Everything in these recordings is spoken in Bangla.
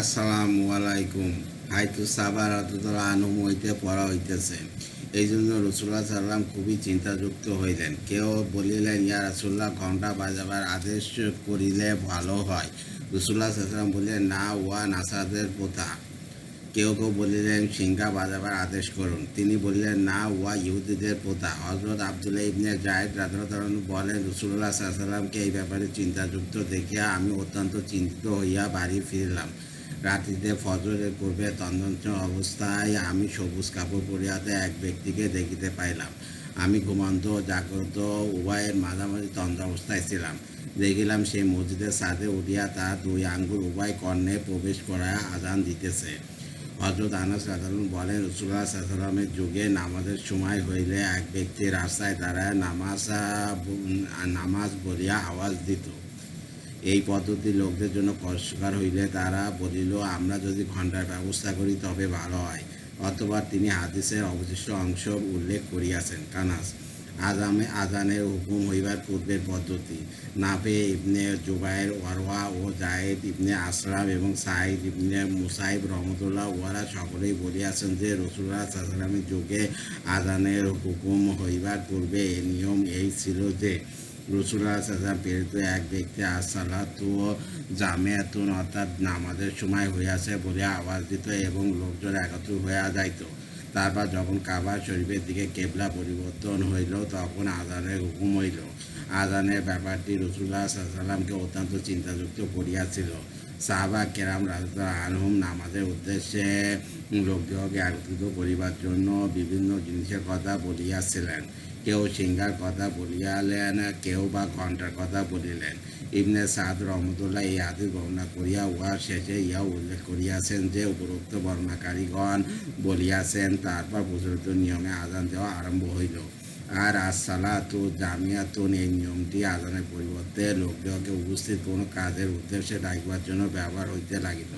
আসসালামু আলাইকুম। হাইতু সাবার আতুতলা আনুম হইতে পড়া হইতেছে। এই জন্য রসুল্লাহ সাল্লাম খুবই চিন্তাযুক্ত হইলেন। কেউ বলিলেন, ইয়া রাসূলুল্লাহ, ঘণ্টা বাজাবার আদেশ করিলে ভালো হয়। রসুল্লাহ সাল্লাম বললেন, না, উহা নাসাদের প্রথা। কেউ কেউ বলিলেন, সিংহা বাজাবার আদেশ করুন। তিনি বললেন, না, উহা ইহুদিদের প্রথা। হযরত আব্দুল্লাহ ইবনে যায়েদ রাদিয়াল্লাহু আনহু বলেন, রাসূলুল্লাহ সাল্লাল্লাহু আলাইহি ওয়াসাল্লামকে এই ব্যাপারে চিন্তাযুক্ত দেখিয়া আমি অত্যন্ত চিন্তিত হইয়া বাড়ি ফিরিলাম। রাত্রিতে ফজরের পূর্বে তন্দ্রাচ্ছন্ন অবস্থায় আমি সবুজ কাপড় পরিয়াতে এক ব্যক্তিকে দেখিতে পাইলাম। আমি ঘুমন্ত ও জাগ্রত উভয়ের মাঝামাঝি তন্দ্রাবস্থায় ছিলাম। দেখিলাম সে মসজিদের ছাদে উঠিয়া তার দুই আঙ্গুল উভয় কর্ণে প্রবেশ করাইয়া আজান দিতেছে। হযরত আনাস রাদিয়াল্লাহু আনহু বলেন, রাসূলুল্লাহ সাল্লাল্লাহু আলাইহি ওয়াসাল্লামের যুগে নামাজের সময় হইলে এক ব্যক্তি রাস্তায় দাঁড়ায় নামাজ বলিয়া আওয়াজ দিত। এই পদ্ধতি লোকদের জন্য কষ্টকর হইলে তারা বলিল, আমরা যদি ঘণ্টার ব্যবস্থা করি তবে ভালো হয়। অথবা তিনি হাদিসের অবশিষ্ট অংশ উল্লেখ করিয়াছেন। কানাস আজানের হুকুম হইবার পূর্বের পদ্ধতি। নাফে ইবনে জুবায়ের, ওয়ারওয়া ও জায়েদ ইবনে আসলাম এবং সাঈদ ইবনে মুসাইব রহমতুল্লাহ উহারা সকলেই বলিয়াছেন যে রাসূলুল্লাহ সাল্লাল্লাহু আলাইহি ওয়াসাল্লামের যুগে আজানের হুকুম হইবার পূর্বে নিয়ম এই ছিল যে রাসূলুল্লাহ সাল্লাল্লাহু আলাইহি ওয়াসাল্লাম প্রেরিত এক ব্যক্তি আসসালাতু জামিআতুন অর্থাৎ নামাজের সময় হইয়াছে বলিয়া আওয়াজ দিত এবং লোকজন একত্র হইয়া যাইত। তারপর যখন কাবা শরীফের দিকে কেবলা পরিবর্তন হইল তখন আজানের হুকুম হইল। আজানের ব্যাপারটি রাসূলুল্লাহ সাল্লাল্লাহু আলাইহি ওয়াসাল্লামকে অত্যন্ত চিন্তাযুক্ত করিয়াছিল। সাহাবা কেরাম রাদিয়াল্লাহু আনহুম নামাজের উদ্দেশ্যে লোকদিগকে একত্রিত করিবার জন্য বিভিন্ন জিনিসের কথা বলিয়াছিলেন। কেউ সিংহার কথা বলিয়ালেন, কেউ বা ঘণ্টার কথা বলিলেন। ইবনে সাদ রহমতুল্লাহ এই হাদীস বর্ণনা করিয়া উহার শেষে ইহাও উল্লেখ করিয়াছেন যে উপরোক্ত বর্ণনাকারীগণ বলিয়াছেন, তারপর প্রচলিত নিয়মে আজান দেওয়া আরম্ভ হইল। আর আসসালাতু জামিয়াতুন এই নিয়মটি আজানের পরিবর্তে লোকদিগকে উপস্থিত কোনো কাজের উদ্দেশ্যে ডাকিবার জন্য ব্যবহার হইতে লাগিল।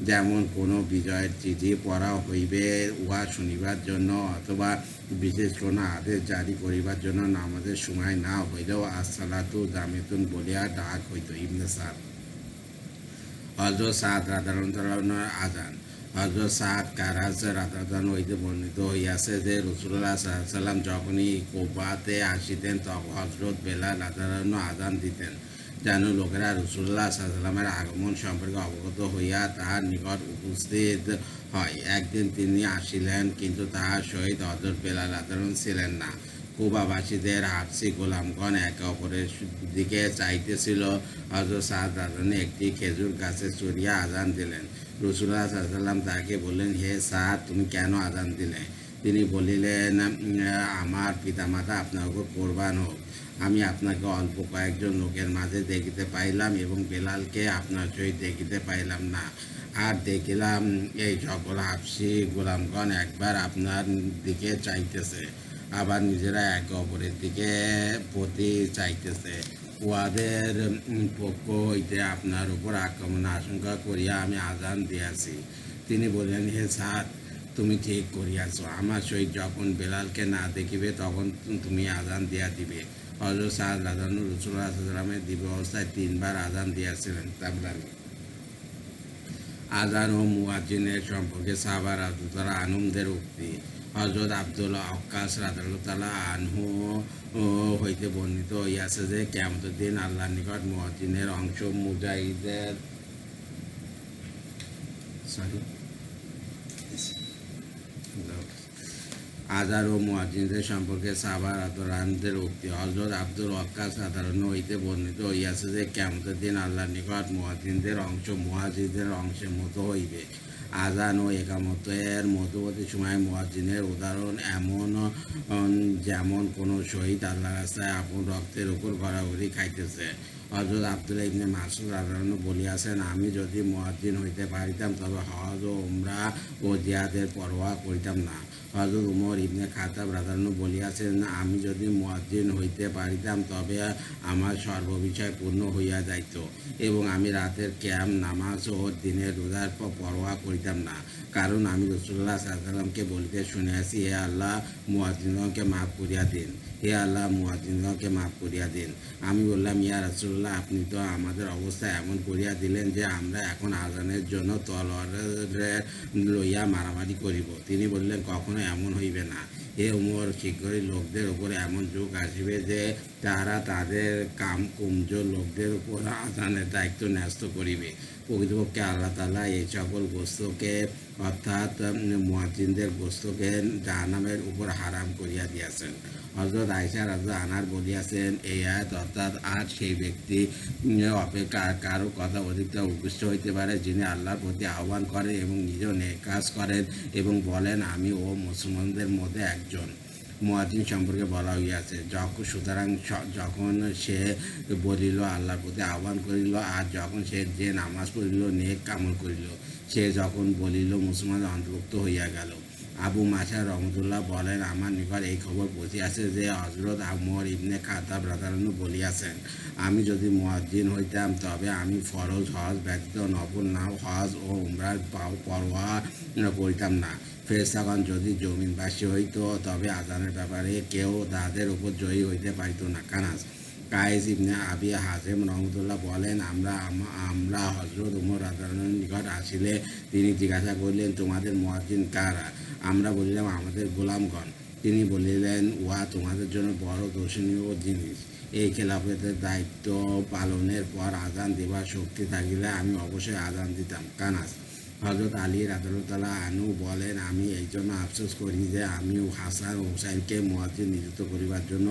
যেমন কোনো বিজয়ের চিঠি পড়া হইবে উহা শুনিবার জন্য, অথবা বিশেষ কোনো আদেশ জারি করিবার জন্য নামাজের সময় না হইলেও আসসালাতু জামিয়াতুন বলিয়া ডাক হইত। ইবনে সাদ। হযরত সাদ রাদিয়াল্লাহু আনহু আজান। হযরত সাদ কারাজ রাদিয়াল্লাহু আনহু হইতে বর্ণিত হইয়াছে যে রাসূলুল্লাহ সাল্লাল্লাহু আলাইহি ওয়াসাল্লাম যখনই কুবাতে আসিতেন তখন হযরত বেলাল রাদিয়াল্লাহু আনহু আজান দিতেন, যেন লোকেরা রাসূলুল্লাহ সাল্লাল্লাহু আলাইহি ওয়াসাল্লামের আগমন সম্পর্কে অবগত হইয়া তাহার নিকট উপস্থিত হয়। একদিন তিনি আসিলেন, কিন্তু তাহার সহিত হযরত বেলাল রাদিয়াল্লাহু আনহু ছিলেন না। কুবাবাসীদের হাবশী গোলামগণ একে অপরের দিকে চাইতেছিল। হযরত সাদ রাদিয়াল্লাহু আনহু একটি খেজুর গাছে চড়িয়া আজান দিলেন। রাসূলুল্লাহ সাল্লাল্লাহু আলাইহি ওয়াসাল্লাম তাহাকে বললেন, হে সাদ, তুমি কেন আজান দিলে? তিনি বলিলেন, আমার পিতামাতা আপনার উপর কোরবান হোক। আমি আপনাকে অল্প কয়েকজন লোকের মাঝে দেখিতে পাইলাম এবং বেলালকে আপনার সহিত দেখিতে পাইলাম না। আর দেখিলাম এই সকল হাবশী গোলামগণ একবার আপনার দিকে চাইতেছে, আবার নিজেরা একে অপরের দিকে প্রতি চাইতেছে। উহাদের পক্ষ হইতে আপনার উপর আক্রমণের আশঙ্কা করিয়া আমি আজান দিয়াছি। তিনি বললেন, হে সাদ, তুমি ঠিক করিয়াছ। আমার সহিত যখন বেলালকে না দেখিবে তখন তুমি আজান দিয়া দিবে। হযরত সাদ রাদিয়াল্লাহু আনহু রাসূলুল্লাহ সাল্লাল্লাহু আলাইহি ওয়াসাল্লামের দিব্য অবস্থায় ৩ বার আজান দিয়াছিলেন। তাবরানী। আজান ও মুয়াজ্জিনের সম্পর্কে সাহাবা রাদিয়াল্লাহু আনহুমদের উক্তি। হযরত আব্দুল্লাহ ওয়াক্কাস রাদিয়াল্লাহু আনহু হইতে বর্ণিত হইয়াছে যে কিয়ামতের দিন আল্লাহর নিকট মুয়াজ্জিনের অংশ মুজাহিদের আজান ও মুয়াজ্জিনদের সম্পর্কে সাহাবা রাদিয়াল্লাহু আনহুদের উক্তি। হযরত আব্দুল ওয়াক্কাস রাদিয়াল্লাহু আনহু হইতে বর্ণিত হইয়াছে যে কিয়ামতের দিন আল্লাহর নিকট মুয়াজ্জিনদের অংশ মুহাজিরদের অংশের মতো হইবে। আজান ও একামতের মধ্যবর্তী সময়ে মুয়াজ্জিনের উদাহরণ এমন যেমন কোনো শহীদ আল্লাহর রাস্তায় আপন রক্তের উপর গড়াগড়ি খাইতেছে। হযরত আব্দুল্লাহ ইবনে মাসউদ রাদিয়াল্লাহু আনহু বলিয়াছেন, আমি যদি মুয়াজ্জিন হইতে পারিতাম তবে হজ ও উমরা ও জিহাদের পরোয়া করিতাম না। হযরত উমর ইবনে খাত্তাব রাদিয়াল্লাহু আনহু বলিয়াছেন, আমি যদি মুয়াজ্জিন হইতে পারিতাম তবে আমার সর্ববিষয় পূর্ণ হইয়া যাইত এবং আমি রাতের কিয়াম নামাজ ও দিনের রোজার পরোয়া করিতাম না। কারণ আমি রাসূলুল্লাহ সাল্লাল্লাহু আলাইহি ওয়াসাল্লামকে বলিতে শুনিয়াছি, হে আল্লাহ, মুয়াজ্জিনগণকে মাফ করিয়া দিন, হে আল্লাহ, মুয়াজ্জিনগণকে মাফ করিয়া দিন। আমি বললাম, ইয়া রাসূলুল্লাহ, আপনি তো আমাদের অবস্থা এমন করিয়া দিলেন যে আমরা এখন আযানের জন্য তলোয়ার লইয়া মারামারি করিব। তিনি বললেন, কখনো এমন হইবে না। হে উমর, শীঘ্রই লোকদের উপর এমন যুগ আসিবে যে তারা তাদের কামকুঞ্জ লোকদের উপর আযানের দায়িত্ব ন্যস্ত করিবে। প্রকৃতপক্ষে আল্লাহ তাআলা এই সকল গোস্তকে, অর্থাৎ মুয়াজ্জিনদের গোস্তকে জাহান্নামের উপর হারাম করিয়া দিয়াছেন। হযরত আয়েশা রাদিয়াল্লাহু আনহা বলিয়াছেন, এই আয়াত অর্থাৎ আজ সেই ব্যক্তি অপেক্ষা কারো কথা অধিকতর উৎকৃষ্ট হইতে পারে যিনি আল্লাহর প্রতি আহ্বান করেন এবং নিজেও নেক কাজ করেন এবং বলেন, আমি ও মুসলমানদের মধ্যে একজন। মুয়াজ্জিন সম্পর্কে বলা হইয়াছে, সুতরাং যখন সে বলিল আল্লাহর প্রতি আহ্বান করিল, আর যখন সে যে নামাজ পড়িল, নেক আমল করিল, সে যখন বলিল, মুসলমান অন্তর্ভুক্ত হইয়া গেল। আবু মাশার রহমতুল্লাহ বলেন, আমার নিকট এই খবর পৌঁছিয়াছে যে হযরত ওমর ইবনে খাত্তাব রাদিয়াল্লাহু আনহু বলিয়াছেন, আমি যদি মুয়াজ্জিন হইতাম তবে আমি ফরজ হজ ব্যতীত নফল হজ ও উমরার পরোয়া করিতাম না। ফেরেশতাগণ যদি জমিনবাসী হইত তবে আযানের ব্যাপারে কেউ তাদের উপর জয়ী হইতে পারিত না। কায়েস ইবনে আবি হাজেম রহমতুল্লাহ বলেন, আমরা হযরত ওমর রাদিয়াল্লাহু আনহুর নিকট আসিলে তিনি জিজ্ঞাসা করিলেন, তোমাদের মুয়াজ্জিন কারা? আমরা বলিলাম, আমাদের গোলামগণ। তিনি বলিলেন, উহা তোমাদের জন্য বড় দর্শনীয় জিনিস। এই খেলাফতের দায়িত্ব পালনের পর আযান দিবার শক্তি থাকিলে আমি অবশ্যই আযান দিতাম। হযরত আলী রাদিয়াল্লাহু আনহু বলেন, আমি এই জন্য আফসোস করি যে আমি হাসান ও হুসাইনকে মুয়াজ্জিন নিযুক্ত করিবার জন্য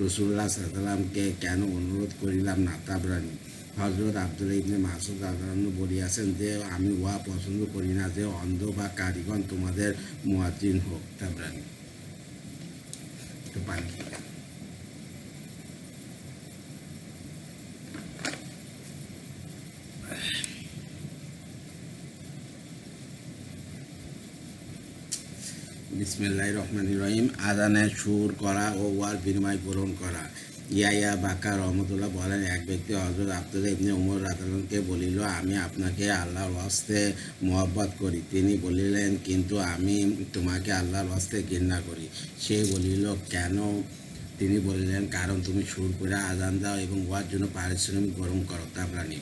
রাসূলুল্লাহ সাল্লাল্লাহু আলাইহি ওয়াসাল্লামকে কেন অনুরোধ করিলাম না। তাবরানী। হযরত আব্দুল্লাহ ইবনে মাসউদ রাদিয়াল্লাহু আনহু বলিয়াছেন যে, আমি উহা পছন্দ করি না যে অন্ধ বা কারিগণ তোমাদের মুয়াজ্জিন হোক। তাবরানী। একটু পানি। বিসমিল্লাহির রহমানির রহিম। আযানের সুর করা ও উহার বিনিময় গ্রহণ করা। ইয়াহইয়া বাক্কার রহমতুল্লাহ বলেন, এক ব্যক্তি হযরত আব্দুল্লাহ ইবনে উমর রাদিয়াল্লাহু আনহুকে বলিল, আমি আপনাকে আল্লাহর ওয়াস্তে মহব্বত করি। তিনি বলিলেন, কিন্তু আমি তোমাকে আল্লাহর ওয়াস্তে ঘৃণা করি। সে বলিল, কেন? তিনি বলিলেন, কারণ তুমি সুর করে আযান দাও এবং উহার জন্য পারিশ্রমিক গ্রহণ করো। তাবরানী।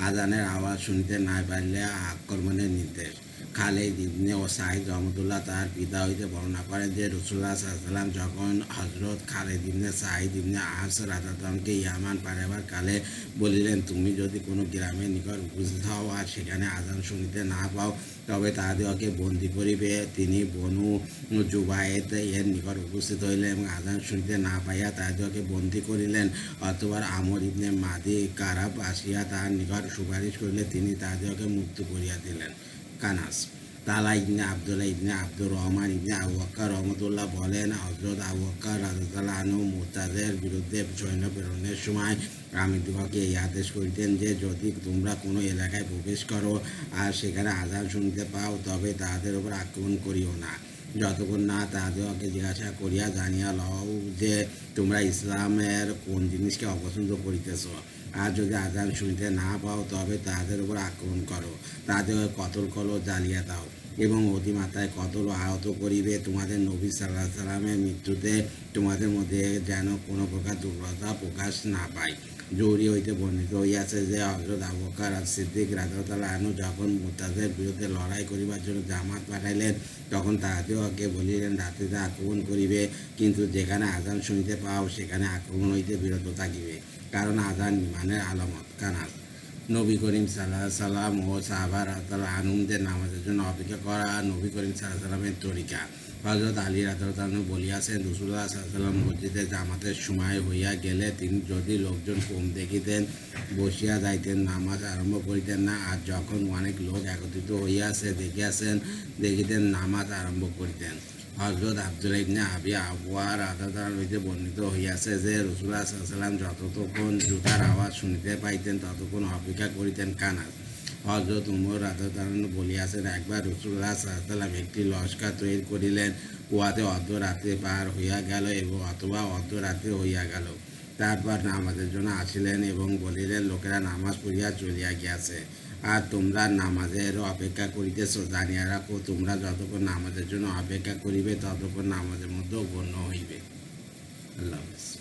আযানের আওয়াজ শুনিতে না পারিলে আক্রমণের নির্দেশ। খালিদ ইবনে সাঈদ রহমতুল্লাহ তার পিতা হইতে বর্ণনা করেন যে রাসূলুল্লাহ সাল্লাল্লাহু আলাইহি ওয়াসাল্লাম যখন হযরত খালিদ ইবনে সাঈদ ইবনে আস রাদিয়াল্লাহু আনহুকে ইয়ামান পাঠাইবার কালে বলিলেন, তুমি যদি কোনো গ্রামের নিকট উপস্থিত হও আর সেখানে আযান শুনিতে না পাও তবে তাহাদিগকে বন্দী করিবে। তিনি বনু জুবায়েত এর নিকট উপস্থিত হইলেন এবং আযান শুনিতে না পাইয়া তাহাদিগকে বন্দী করিলেন। অতঃপর আমর ইবনে মাদি কারাব আসিয়া তাহার নিকট সুপারিশ করিলে তিনি তাহাদিগকে মুক্ত করিয়া দিলেন। তালা ইবনে আবদুল্লাহ ইবনে আব্দুর রহমান ইবনে আবু বকর রহমতুল্লাহ বলেন, হযরত আবু বকর রাদিয়াল্লাহু আনহু মুরতাদের বিরুদ্ধে সৈন্য প্রেরণের সময় আমিরদিগকে এই আদেশ করিতেন যে, যদি তোমরা কোনো এলাকায় প্রবেশ করো আর সেখানে আযান শুনিতে পাও তবে তাহাদের উপর আক্রমণ করিও না, যতক্ষণ না তাহাদিগকে জিজ্ঞাসা করিয়া জানিয়া লও যে তোমরা ইসলামের কোন জিনিসকে অপছন্দ করিতেছ। আর যদি আযান শুনিতে না পাও তবে তাহাদের উপর আক্রমণ করো, তাহাদেরকে কতল করো, জ্বালিয়ে দাও এবং অতিমাত্রায় কতল আহত করিবে। তোমাদের নবী সাল্লাল্লাহু আলাইহি সাল্লামের মৃত্যুতে তোমাদের মধ্যে যেন কোনো প্রকার দুর্বলতা প্রকাশ না পায়। জুহরি হইতে বর্ণিত হইয়াছে যে হযরত আবু বকর সিদ্দিক রাদিয়াল্লাহু আনহু যখন মুরতাদের বিরুদ্ধে লড়াই করিবার জন্য জামাত পাঠাইলেন তখন তাহাদিগকে বলিলেন, রাত্রিতে আক্রমণ করিবে, কিন্তু যেখানে আযান শুনিতে পাও সেখানে আক্রমণ হইতে বিরত থাকিবে, কারণ আযান ঈমানের আলামত। নবী করিম সাল্লাল্লাহু আলাইহি সাল্লাম ও সাহাবা রাদিয়াল্লাহু আনহুমদের নামাজের জন্য অপেক্ষা করা নবী করিম সাল্লাল্লাহু আলাইহি সাল্লামের তরিকা। হযরত আলী রাদিয়াল্লাহু আনহু বলিয়াছেন, রাসূলুল্লাহ সাল্লাল্লাহু আলাইহি সাল্লাম মসজিদে জামাতের সময় হইয়া গেলে তিনি যদি লোকজন কম দেখিতেন বসিয়া যাইতেন, নামাজ আরম্ভ করিতেন না, আর যখন অনেক লোক একত্রিত হইয়াছে দেখিতেন নামাজ আরম্ভ করিতেন। হযরত আব্দুল্লাহ ইবনে আবি আওফা রাদিয়াল্লাহু আনহু হইতে বর্ণিত হইয়াছে যে রাসূলুল্লাহ সাল্লাল্লাহু আলাইহি ওয়াসাল্লাম যতক্ষণ জুতার আওয়াজ শুনিতে পাইতেন ততক্ষণ অপেক্ষা করিতেন। হযরত উমর রাদিয়াল্লাহু আনহু বলিয়াছেন, একবার রাসূলুল্লাহ সাল্লাল্লাহু আলাইহি ওয়াসাল্লাম একটি লস্কর তৈরি করিলেন, উহাতে অর্ধরাত্রি পার হইয়া গেল এবং অথবা অর্ধরাত্রি হইয়া গেল। তারপর নামাজের জন্য আসিলেন এবং বলিলেন, লোকেরা নামাজ পড়িয়া চলিয়া গিয়াছে, আর তোমরা নামাজের অপেক্ষা করিতেছ, জানিয়া রাখো তোমরা যতক্ষণ নামাজের জন্য অপেক্ষা করিবে ততক্ষণ নামাজের মধ্যেও গণ্য হইবে। আল্লাহ হাফেজ।